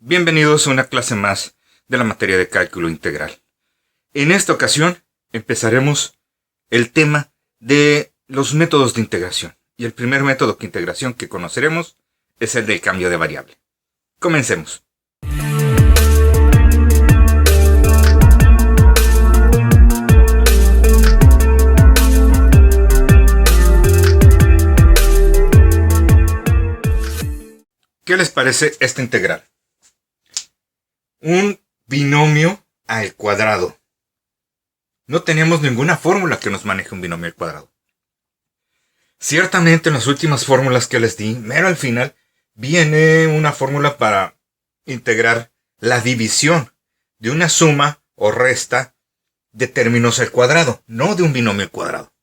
Bienvenidos a una clase más de la materia de cálculo integral. En esta ocasión empezaremos el tema de los métodos de integración. Y el primer método de integración que conoceremos es el del cambio de variable. Comencemos. ¿Qué les parece esta integral? Un binomio al cuadrado. No tenemos ninguna fórmula que nos maneje un binomio al cuadrado. Ciertamente en las últimas fórmulas que les di, mero al final, viene una fórmula para integrar la división de una suma o resta de términos al cuadrado, no de un binomio al cuadrado.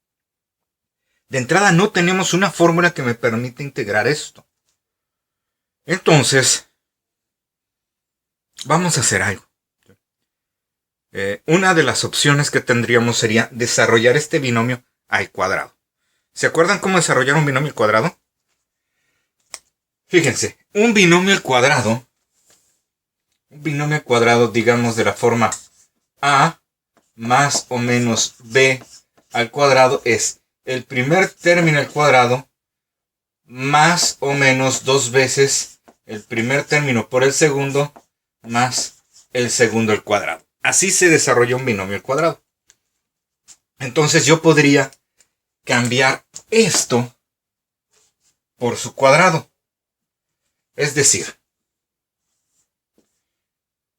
De entrada no tenemos una fórmula que me permita integrar esto. Entonces, vamos a hacer algo. Una de las opciones que tendríamos sería desarrollar este binomio al cuadrado. ¿Se acuerdan cómo desarrollar un binomio al cuadrado? Fíjense, un binomio al cuadrado, digamos de la forma a más o menos b al cuadrado es el primer término al cuadrado más o menos dos veces el primer término por el segundo más el segundo al cuadrado. Así se desarrolla un binomio al cuadrado. Entonces yo podría cambiar esto por su cuadrado. Es decir,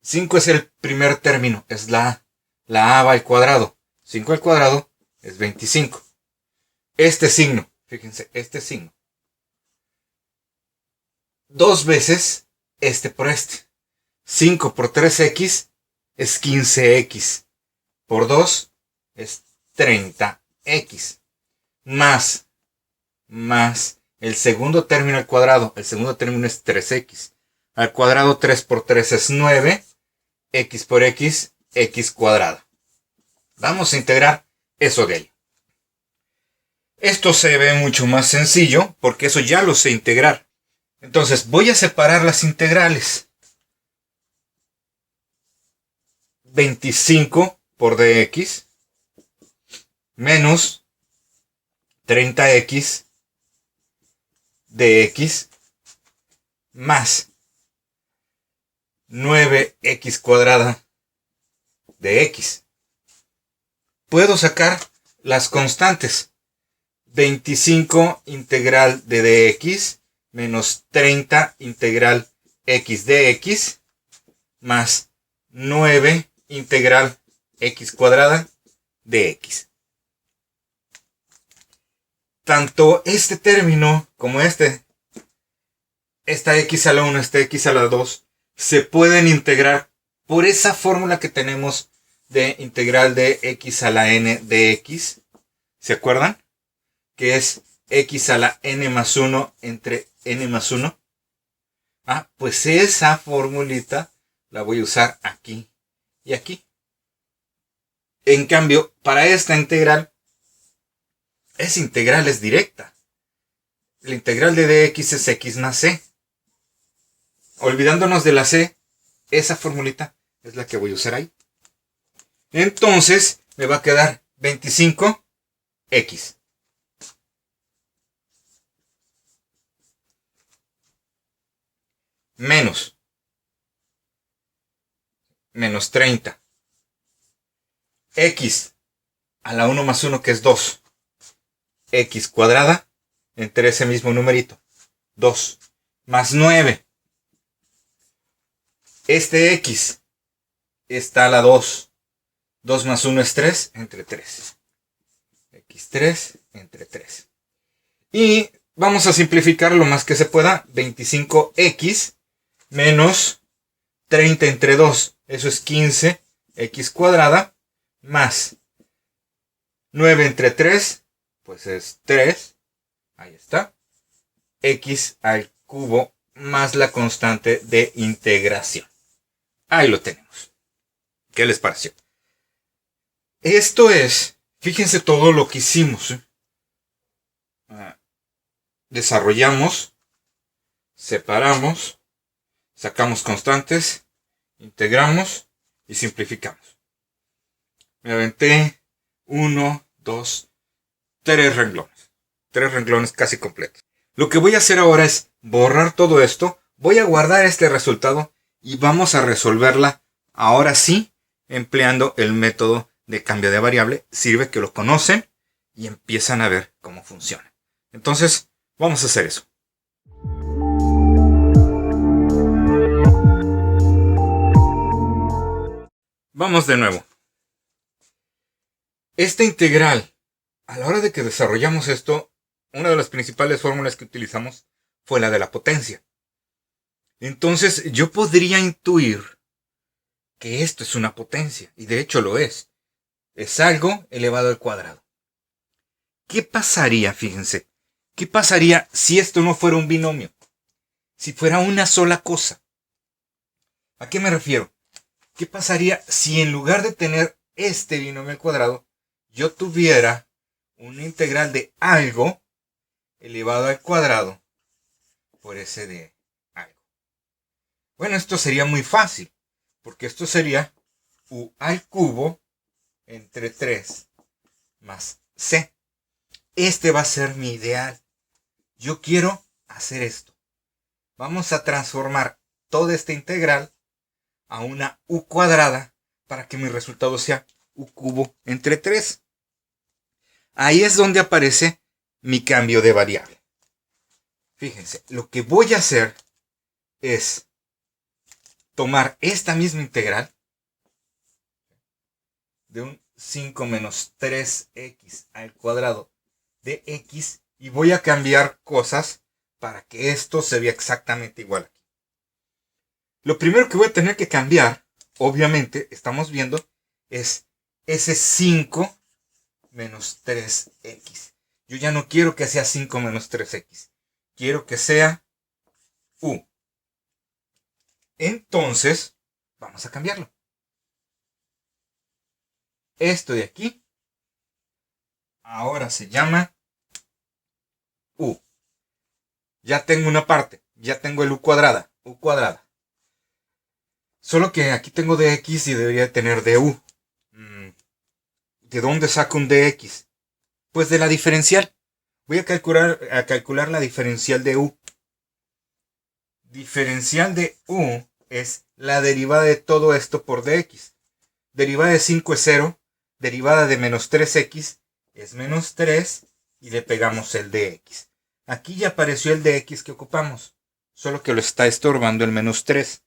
5 es el primer término, es la a va al cuadrado. 5 al cuadrado es 25. Este signo, fíjense, este signo. Dos veces este por este. 5 por 3x es 15x. Por 2 es 30x. Más el segundo término al cuadrado. El segundo término es 3x. Al cuadrado 3 por 3 es 9. X por x, x cuadrada. Vamos a integrar eso de ahí. Esto se ve mucho más sencillo porque eso ya lo sé integrar. Entonces voy a separar las integrales. 25 por dx menos 30x dx más 9x cuadrada de x. Puedo sacar las constantes. 25 integral de dx menos 30 integral x de x más 9 integral x cuadrada de x. Tanto este término como esta x a la 1, esta x a la 2, se pueden integrar por esa fórmula que tenemos de integral de x a la n de x. ¿Se acuerdan? Que es x a la n más 1 entre n más 1. Pues esa formulita la voy a usar aquí y aquí. En cambio, para esta integral, esa integral es directa. La integral de dx es x más c. Olvidándonos de la c, esa formulita es la que voy a usar ahí. Entonces, me va a quedar 25x. Menos 30. X a la 1 más 1 que es 2. X cuadrada entre ese mismo numerito. 2 más 9. Este X está a la 2. 2 más 1 es 3 entre 3. X3 entre 3. Y vamos a simplificar lo más que se pueda. 25x menos 30 entre 2. Eso es 15. X cuadrada. Más 9 entre 3. Pues es 3. Ahí está. X al cubo más la constante de integración. Ahí lo tenemos. ¿Qué les pareció? Esto es, fíjense todo lo que hicimos. Desarrollamos, separamos, Sacamos constantes, integramos y simplificamos. Me aventé 1, 2, 3 renglones. 3 renglones casi completos. Lo que voy a hacer ahora es borrar todo esto. Voy a guardar este resultado y vamos a resolverla ahora sí empleando el método de cambio de variable. Sirve que lo conocen y empiezan a ver cómo funciona. Entonces, vamos a hacer eso. Vamos de nuevo. Esta integral, a la hora de que desarrollamos esto, una de las principales fórmulas que utilizamos fue la de la potencia. Entonces, yo podría intuir que esto es una potencia, y de hecho lo es. Es algo elevado al cuadrado. ¿Qué pasaría, fíjense? ¿Qué pasaría si esto no fuera un binomio? Si fuera una sola cosa. ¿A qué me refiero? ¿Qué pasaría si en lugar de tener este binomio al cuadrado, yo tuviera una integral de algo elevado al cuadrado por ese de algo? Bueno, esto sería muy fácil, porque esto sería u al cubo entre 3 más c. Este va a ser mi ideal. Yo quiero hacer esto. Vamos a transformar toda esta integral a una u cuadrada para que mi resultado sea u cubo entre 3. Ahí es donde aparece mi cambio de variable. Fíjense, lo que voy a hacer es tomar esta misma integral de un 5 menos 3x al cuadrado de x y voy a cambiar cosas para que esto se vea exactamente igual aquí. Lo primero que voy a tener que cambiar, obviamente, estamos viendo, es ese 5 menos 3x. Yo ya no quiero que sea 5 menos 3x. Quiero que sea u. Entonces, vamos a cambiarlo. Esto de aquí ahora se llama u. Ya tengo una parte. Ya tengo el u cuadrada. U cuadrada. Solo que aquí tengo dx y debería tener du. ¿De dónde saco un dx? Pues de la diferencial. Voy a calcular la diferencial de u. Diferencial de u es la derivada de todo esto por dx. Derivada de 5 es 0. Derivada de menos 3x es menos 3. Y le pegamos el dx. Aquí ya apareció el dx que ocupamos. Solo que lo está estorbando el menos 3.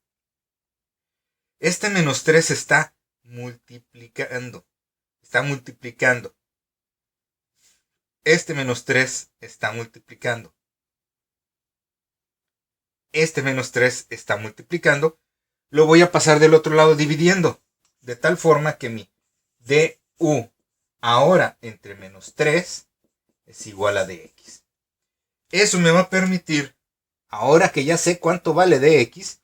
Este menos 3 está multiplicando. Está multiplicando. Este menos 3 está multiplicando. Este menos 3 está multiplicando. Lo voy a pasar del otro lado dividiendo. De tal forma que mi du ahora entre menos 3 es igual a dx. Eso me va a permitir, ahora que ya sé cuánto vale dx,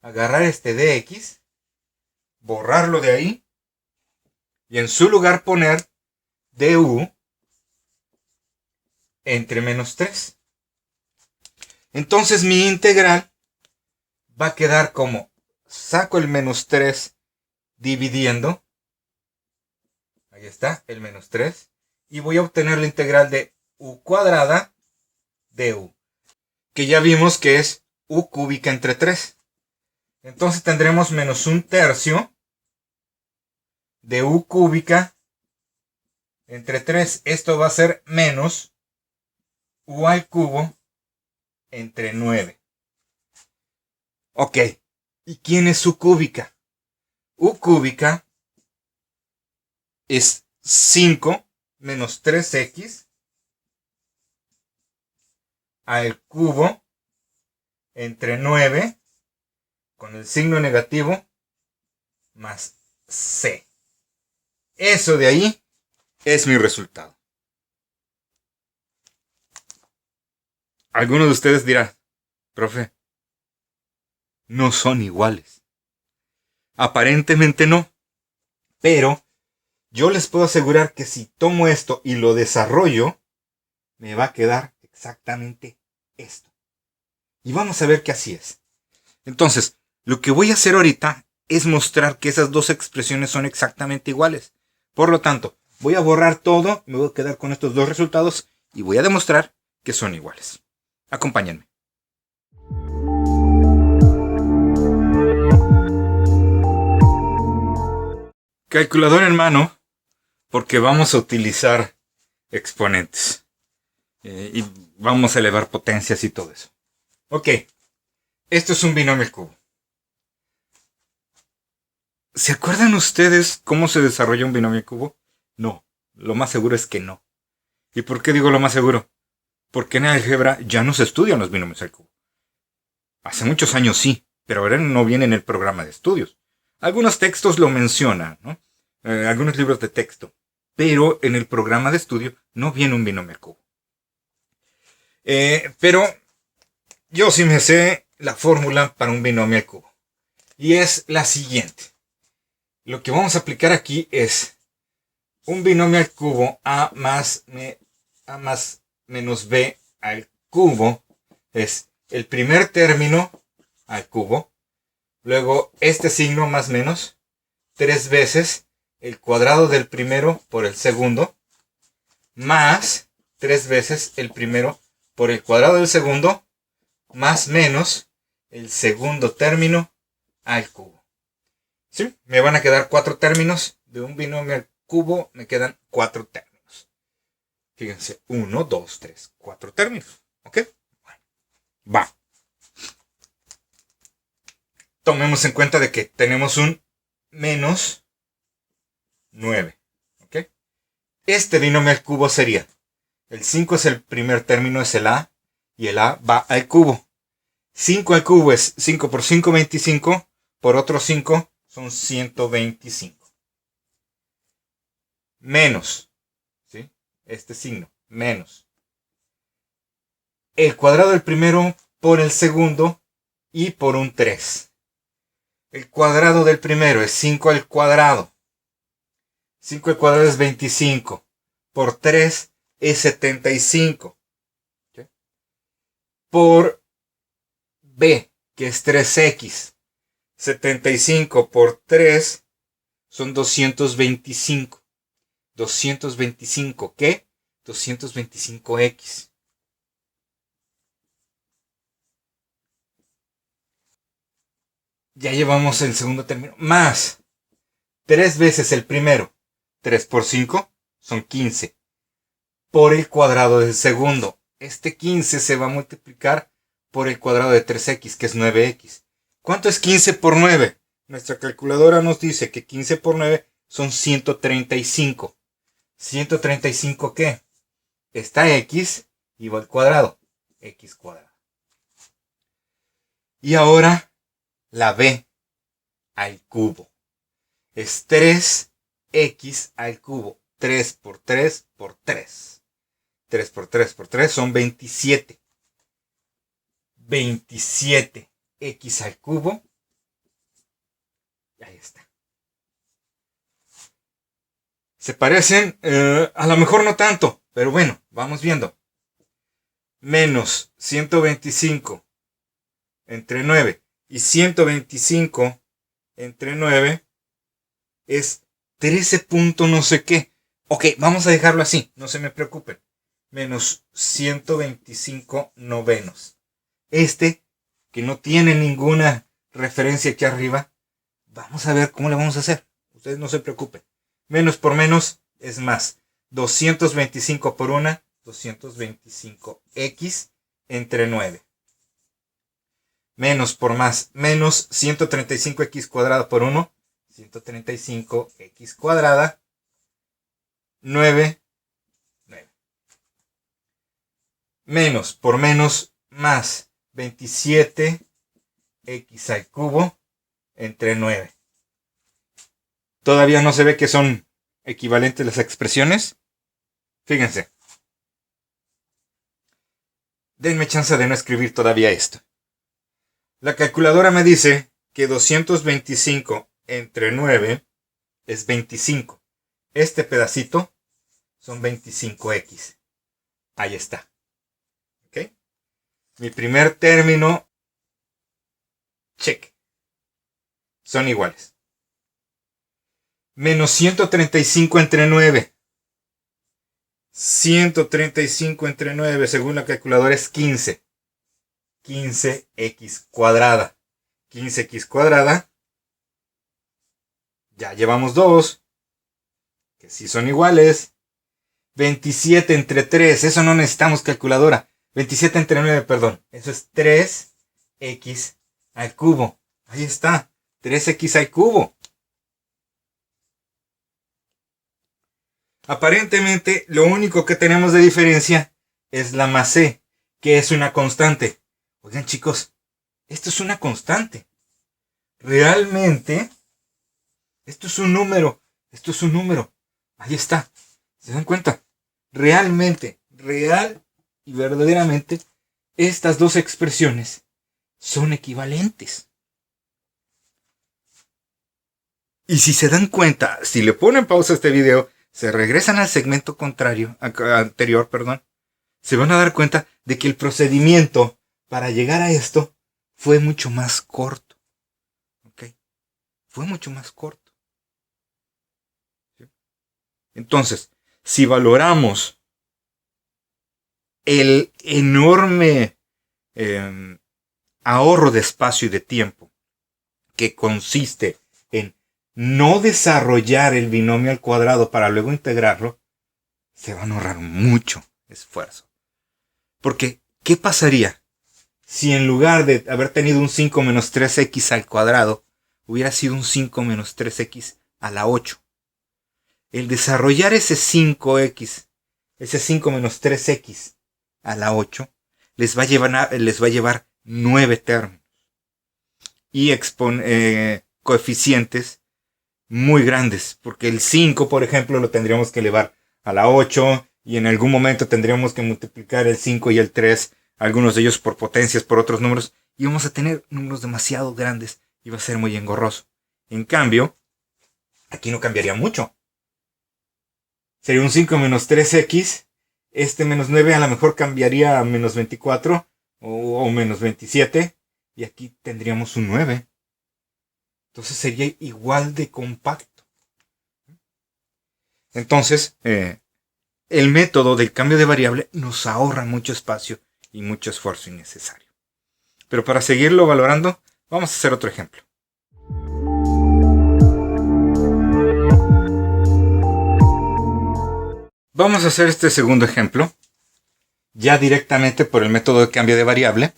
agarrar este dx, borrarlo de ahí y en su lugar poner du entre menos 3. Entonces mi integral va a quedar como, saco el menos 3 dividiendo, ahí está, el menos 3, y voy a obtener la integral de u cuadrada de u, que ya vimos que es u cúbica entre 3. Entonces tendremos menos 1/3 de u cúbica entre 3. Esto va a ser menos u al cubo entre 9. Ok, ¿y quién es u cúbica? U cúbica es 5 menos 3x al cubo entre 9 con el signo negativo más c. Eso de ahí es mi resultado. Alguno de ustedes dirá, profe, no son iguales. Aparentemente no, pero yo les puedo asegurar que si tomo esto y lo desarrollo, me va a quedar exactamente esto. Y vamos a ver que así es. Entonces, lo que voy a hacer ahorita es mostrar que esas dos expresiones son exactamente iguales. Por lo tanto, voy a borrar todo, me voy a quedar con estos dos resultados y voy a demostrar que son iguales. Acompáñenme. Calculadora en mano, porque vamos a utilizar exponentes. Y vamos a elevar potencias y todo eso. Ok, esto es un binomio al cubo. ¿Se acuerdan ustedes cómo se desarrolla un binomio al cubo? No, lo más seguro es que no. ¿Y por qué digo lo más seguro? Porque en álgebra ya no se estudian los binomios al cubo. Hace muchos años sí, pero ahora no viene en el programa de estudios. Algunos textos lo mencionan, ¿no? Algunos libros de texto. Pero en el programa de estudio no viene un binomio al cubo. Pero yo sí me sé la fórmula para un binomio al cubo. Y es la siguiente. Lo que vamos a aplicar aquí es un binomio al cubo a más menos b al cubo. Es el primer término al cubo. Luego este signo más menos 3 veces el cuadrado del primero por el segundo. Más 3 veces el primero por el cuadrado del segundo. Más menos el segundo término al cubo. ¿Sí? Me van a quedar 4 términos. De un binomio al cubo me quedan 4 términos. Fíjense, 1, 2, 3, 4 términos. ¿Ok? Va. Tomemos en cuenta de que tenemos un menos 9. ¿Ok? Este binomio al cubo sería, el 5 es el primer término, es el a, y el a va al cubo. 5 al cubo es 5 por 5, 25, por otro 5 son 125. Menos, ¿sí? Este signo, menos. El cuadrado del primero por el segundo y por un 3. El cuadrado del primero es 5 al cuadrado. 5 al cuadrado es 25. Por 3 es 75. ¿Sí? Por b, que es 3x. 75 por 3 son 225. 225, ¿qué? 225x. Ya llevamos el segundo término. Más 3 veces el primero. 3 por 5 son 15. Por el cuadrado del segundo. Este 15 se va a multiplicar por el cuadrado de 3x, que es 9x. ¿Cuánto es 15 por 9? Nuestra calculadora nos dice que 15 por 9 son 135. ¿135 qué? Está x y va al cuadrado. X cuadrado. Y ahora la b al cubo. Es 3x al cubo. 3 por 3 por 3. 3 por 3 por 3 son 27. 27x al cubo. Ahí está. Se parecen, a lo mejor no tanto, pero bueno, vamos viendo. Menos 125 entre 9 y 125 entre 9 es 13 punto no sé qué. Ok, vamos a dejarlo así, no se me preocupen. Menos 125 novenos. Este, que no tiene ninguna referencia aquí arriba, vamos a ver cómo le vamos a hacer. Ustedes no se preocupen. Menos por menos es más. 225 por 1, 225x entre 9. Menos por más, menos 135x cuadrado por 1, 135x cuadrada, 9, 9. Menos por menos más 27x al cubo entre 9. Todavía no se ve que son equivalentes las expresiones. Fíjense. Denme chance de no escribir todavía esto. La calculadora me dice que 225 entre 9 es 25. Este pedacito son 25x. Ahí está. ¿Ok? Mi primer término Check. Son iguales. Menos 135 entre 9. 135 entre 9, según la calculadora, es 15. 15x cuadrada. 15x cuadrada. Ya llevamos 2. Que sí son iguales. 27 entre 3. Eso no necesitamos calculadora. 27 entre 9, perdón. Eso es 3x al cubo. Ahí está. 3x al cubo. Aparentemente, lo único que tenemos de diferencia es la más c, que es una constante. Oigan, chicos, esto es una constante. Realmente, esto es un número. Esto es un número. Ahí está. ¿Se dan cuenta? Realmente, real y verdaderamente, estas dos expresiones son equivalentes. Y si se dan cuenta, si le ponen pausa a este video, se regresan al segmento anterior, se van a dar cuenta de que el procedimiento para llegar a esto fue mucho más corto. ¿Ok? Fue mucho más corto. ¿Sí? Entonces, si valoramos el enorme ahorro de espacio y de tiempo que consiste en no desarrollar el binomio al cuadrado para luego integrarlo, se van a ahorrar mucho esfuerzo. Porque, ¿qué pasaría si en lugar de haber tenido un 5 menos 3x al cuadrado, hubiera sido un 5 menos 3x a la 8? El desarrollar ese 5x, ese 5 menos 3x a la 8, les va a llevar 9 términos. Y coeficientes muy grandes, porque el 5, por ejemplo, lo tendríamos que elevar a la 8, y en algún momento tendríamos que multiplicar el 5 y el 3, algunos de ellos por potencias, por otros números, y vamos a tener números demasiado grandes, y va a ser muy engorroso. En cambio, aquí no cambiaría mucho. Sería un 5 menos 3x, este menos 9 a lo mejor cambiaría a menos 24, o menos 27, y aquí tendríamos un 9. Entonces sería igual de compacto. Entonces, el método del cambio de variable nos ahorra mucho espacio y mucho esfuerzo innecesario. Pero para seguirlo valorando, vamos a hacer otro ejemplo. Vamos a hacer este segundo ejemplo, ya directamente por el método de cambio de variable.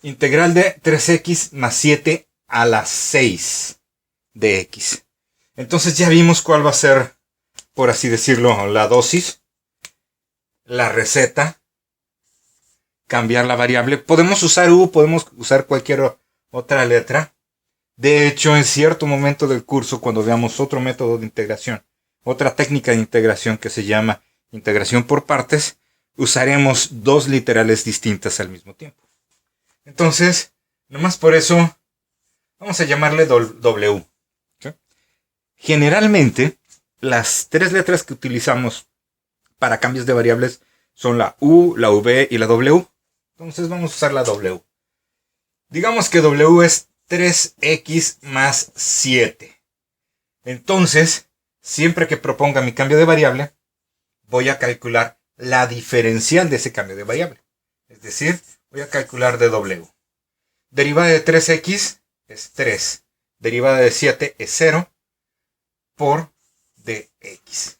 Integral de 3x más 7 a la 6 de x. Entonces ya vimos cuál va a ser, por así decirlo, la dosis, la receta, cambiar la variable. Podemos usar u, podemos usar cualquier otra letra. De hecho, en cierto momento del curso, cuando veamos otro método de integración, otra técnica de integración que se llama integración por partes, usaremos dos literales distintas al mismo tiempo. Entonces, nomás por eso, vamos a llamarle W. ¿Sí? Generalmente, las tres letras que utilizamos para cambios de variables son la U, la V y la W. Entonces vamos a usar la W. Digamos que W es 3x más 7. Entonces, siempre que proponga mi cambio de variable, voy a calcular la diferencial de ese cambio de variable. Es decir, voy a calcular de W. Derivada de 3x es 3. Derivada de 7 es 0 por dx.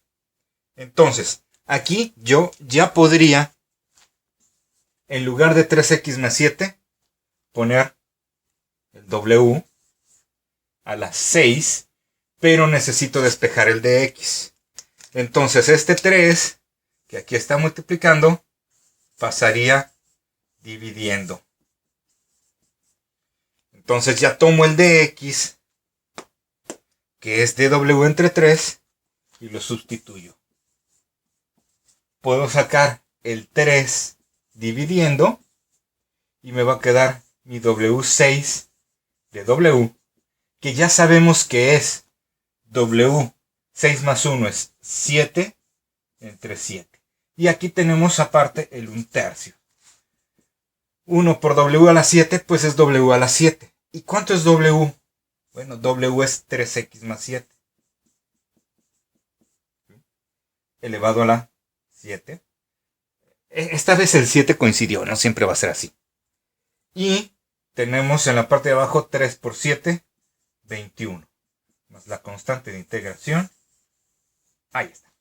Entonces, aquí yo ya podría, en lugar de 3x más 7, poner el W a las 6, pero necesito despejar el dx. Entonces, este 3, que aquí está multiplicando, pasaría dividiendo. Entonces ya tomo el dx, que es dw entre 3, y lo sustituyo. Puedo sacar el 3 dividiendo, y me va a quedar mi w6 de w, que ya sabemos que es w. 6 más 1 es 7 entre 7. Y aquí tenemos aparte el 1/3. 1 por w a la 7, pues es w a la 7. ¿Y cuánto es W? Bueno, W es 3x más 7. Elevado a la 7. Esta vez el 7 coincidió, no siempre va a ser así. Y tenemos en la parte de abajo 3 por 7, 21. Más la constante de integración. Ahí está.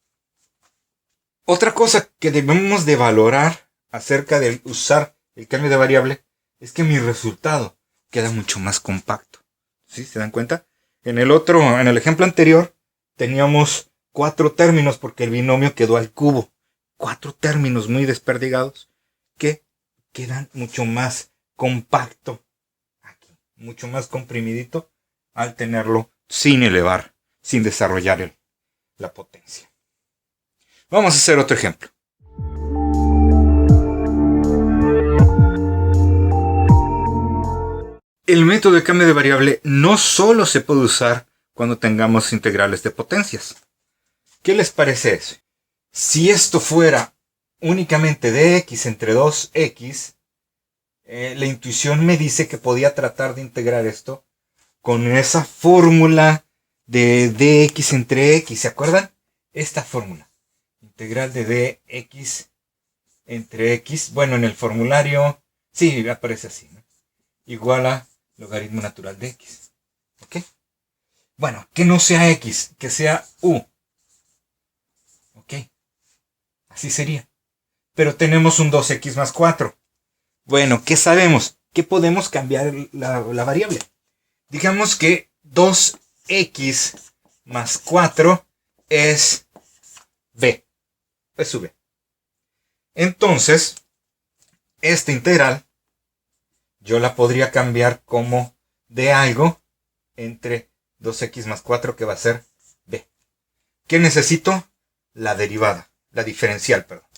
Otra cosa que debemos de valorar acerca de usar el cambio de variable es que mi resultado queda mucho más compacto. ¿Sí? ¿Se dan cuenta? En el ejemplo anterior, teníamos 4 términos porque el binomio quedó al cubo. 4 términos muy desperdigados que quedan mucho más compacto aquí, mucho más comprimidito al tenerlo sin elevar, sin desarrollar la potencia. Vamos a hacer otro ejemplo. El método de cambio de variable no solo se puede usar cuando tengamos integrales de potencias. ¿Qué les parece eso? Si esto fuera únicamente dx entre 2x, la intuición me dice que podía tratar de integrar esto con esa fórmula de dx entre x. ¿Se acuerdan? Esta fórmula. Integral de dx entre x. Bueno, en el formulario, sí, aparece así, ¿no? Igual a logaritmo natural de x. ¿Ok? Bueno, que no sea x, que sea u. ¿Ok? Así sería. Pero tenemos un 2x más 4. Bueno, ¿qué sabemos? ¿Qué podemos cambiar la variable? Digamos que 2x más 4 es b. Es su b. Entonces, esta integral yo la podría cambiar como de algo entre 2x más 4 que va a ser b. ¿Qué necesito? La derivada, la diferencial, perdón.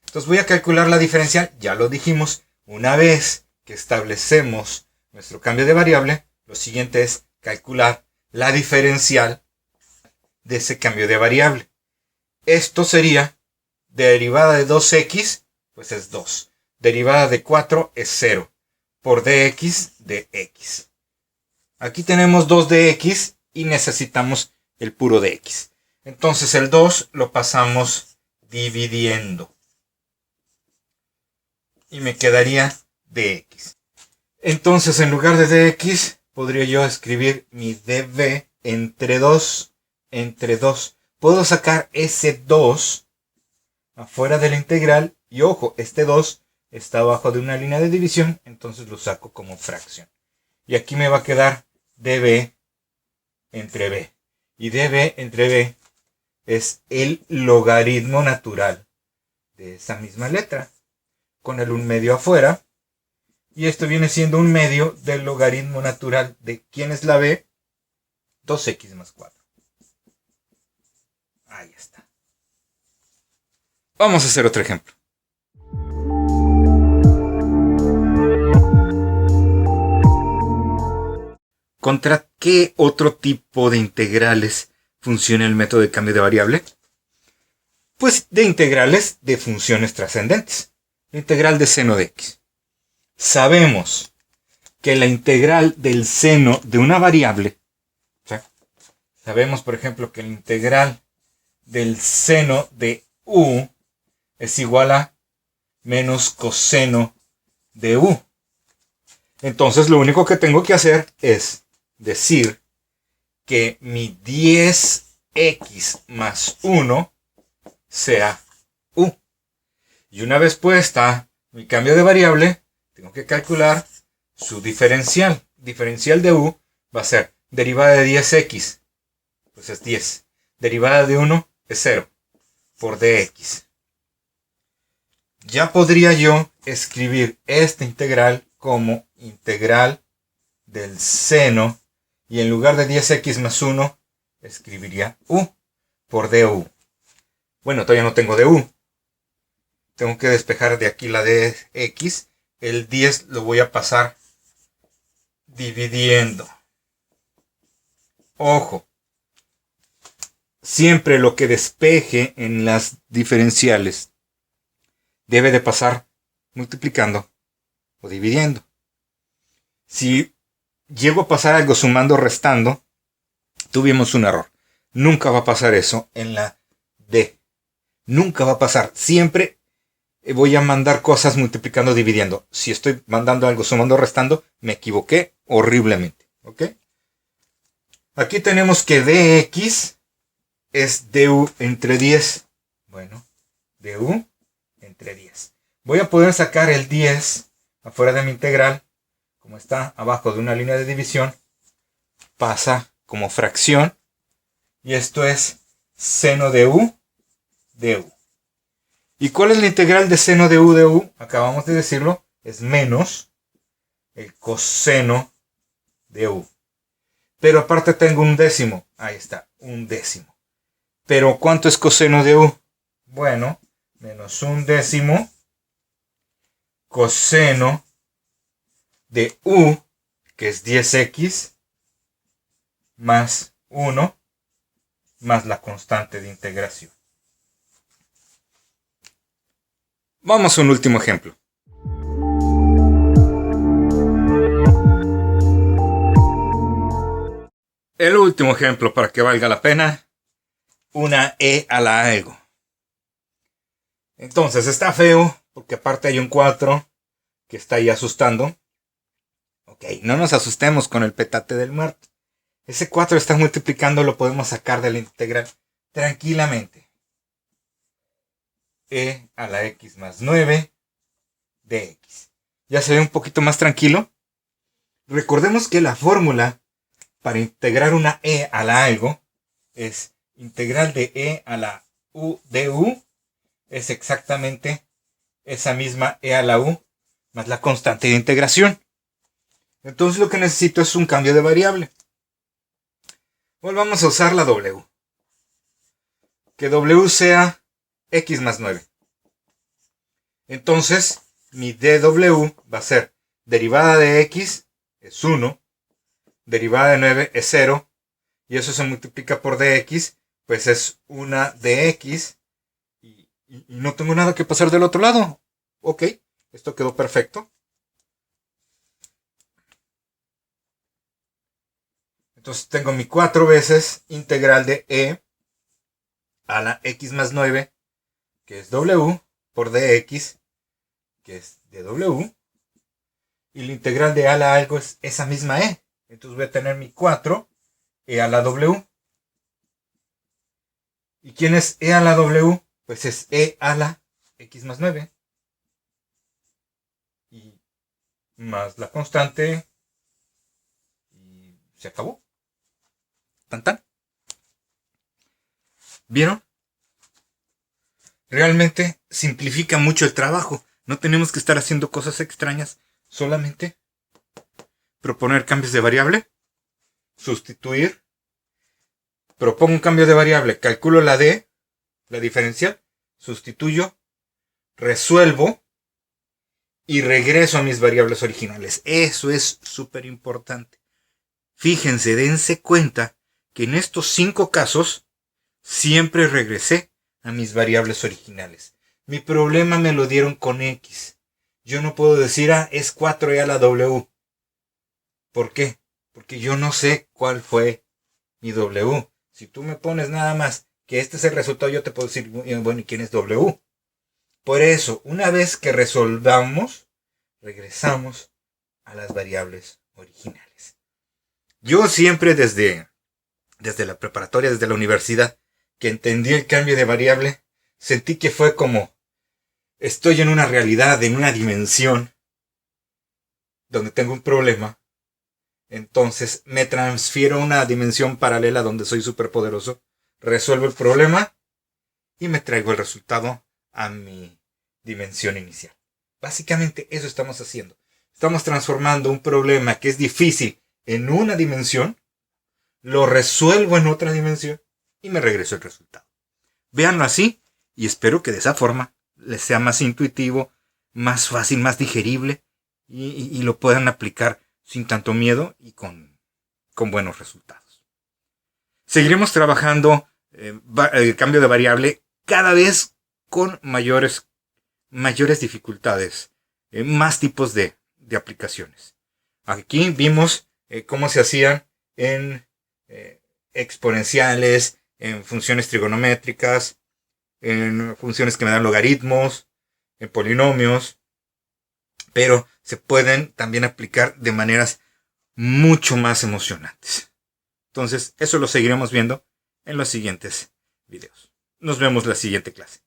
Entonces voy a calcular la diferencial, ya lo dijimos. Una vez que establecemos nuestro cambio de variable, lo siguiente es calcular la diferencial de ese cambio de variable. Esto sería derivada de 2x, pues es 2. Derivada de 4 es 0. Por dx de x. Aquí tenemos 2 de x y necesitamos el puro de x. Entonces el 2 lo pasamos dividiendo. Y me quedaría dx. Entonces en lugar de dx podría yo escribir mi dv entre 2 entre 2. Puedo sacar ese 2 afuera de la integral. Y ojo, este 2 está abajo de una línea de división. Entonces lo saco como fracción. Y aquí me va a quedar dv entre b. Y dv entre b es el logaritmo natural de esa misma letra. Con el 1/2 afuera. Y esto viene siendo un medio del logaritmo natural de ¿quién es la b? 2x más 4. Ahí está. Vamos a hacer otro ejemplo. ¿Contra qué otro tipo de integrales funciona el método de cambio de variable? Pues de integrales de funciones trascendentes. La integral de seno de x. Sabemos que la integral del seno de una variable, sabemos por ejemplo que la integral del seno de u es igual a menos coseno de u. Entonces lo único que tengo que hacer es decir que mi 10x más 1 sea u. Y una vez puesta mi cambio de variable, tengo que calcular su diferencial. Diferencial de u va a ser derivada de 10x, pues es 10. Derivada de 1 es 0 por dx. Ya podría yo escribir esta integral como integral del seno y en lugar de 10x más 1 escribiría u por du. Bueno, todavía no tengo du. Tengo que despejar de aquí la dx. El 10 lo voy a pasar dividiendo. Ojo. Siempre lo que despeje en las diferenciales debe de pasar multiplicando o dividiendo. Si llego a pasar algo sumando o restando, tuvimos un error. Nunca va a pasar eso en la D. Nunca va a pasar. Siempre voy a mandar cosas multiplicando o dividiendo. Si estoy mandando algo sumando o restando, me equivoqué horriblemente. ¿Ok? Aquí tenemos que dx es du entre 10. Bueno, du entre 10. Voy a poder sacar el 10 afuera de mi integral. Como está abajo de una línea de división, pasa como fracción. Y esto es seno de u de u. ¿Y cuál es la integral de seno de u? Acabamos de decirlo. Es menos el coseno de u. Pero aparte tengo un décimo. Ahí está, un décimo. Pero ¿cuánto es coseno de u? Bueno, menos un décimo coseno de u, que es 10x, más 1, más la constante de integración. Vamos a un último ejemplo. El último ejemplo para que valga la pena, una e a la algo. Entonces está feo, porque aparte hay un 4 que está ahí asustando. Ok, no nos asustemos con el petate del muerto. Ese 4 está multiplicando, lo podemos sacar de la integral tranquilamente. E a la x más 9 dx. ¿Ya se ve un poquito más tranquilo? Recordemos que la fórmula para integrar una e a la algo es integral de e a la u de u. Es exactamente esa misma e a la u más la constante de integración. Entonces lo que necesito es un cambio de variable. Volvamos a usar la w. Que w sea x más 9. Entonces mi dw va a ser derivada de x es 1. Derivada de 9 es 0. Y eso se multiplica por dx. Pues es una dx. Y no tengo nada que pasar del otro lado. Ok, esto quedó perfecto. Entonces tengo mi 4 veces integral de e a la x más 9, que es w, por dx, que es dw. Y la integral de a la algo es esa misma e. Entonces voy a tener mi 4 e a la w. ¿Y quién es e a la w? Pues es e a la x más 9. Y más la constante. Y se acabó. Tan tan. ¿Vieron? Realmente simplifica mucho el trabajo. No tenemos que estar haciendo cosas extrañas. Solamente proponer cambios de variable. Sustituir. Propongo un cambio de variable. Calculo la d, la diferencial. Sustituyo. Resuelvo. Y regreso a mis variables originales. Eso es súper importante. Fíjense, dense cuenta que en estos 5 casos siempre regresé a mis variables originales. Mi problema me lo dieron con x. Yo no puedo decir, es 4e a la w. ¿Por qué? Porque yo no sé cuál fue mi w. Si tú me pones nada más que este es el resultado, yo te puedo decir, bueno, ¿y quién es w? Por eso, una vez que resolvamos, regresamos a las variables originales. Yo siempre desde la preparatoria, desde la universidad, que entendí el cambio de variable, sentí que fue como estoy en una realidad, en una dimensión donde tengo un problema. Entonces me transfiero a una dimensión paralela donde soy superpoderoso, resuelvo el problema y me traigo el resultado a mi dimensión inicial. Básicamente eso estamos haciendo. Estamos transformando un problema que es difícil en una dimensión, lo resuelvo en otra dimensión y me regreso el resultado. Véanlo así y espero que de esa forma les sea más intuitivo, más fácil, más digerible y lo puedan aplicar sin tanto miedo y con buenos resultados. Seguiremos trabajando el cambio de variable cada vez con mayores dificultades, más tipos de aplicaciones. Aquí vimos cómo se hacían en exponenciales, en funciones trigonométricas, en funciones que me dan logaritmos, en polinomios, pero se pueden también aplicar de maneras mucho más emocionantes. Entonces, eso lo seguiremos viendo en los siguientes videos. Nos vemos la siguiente clase.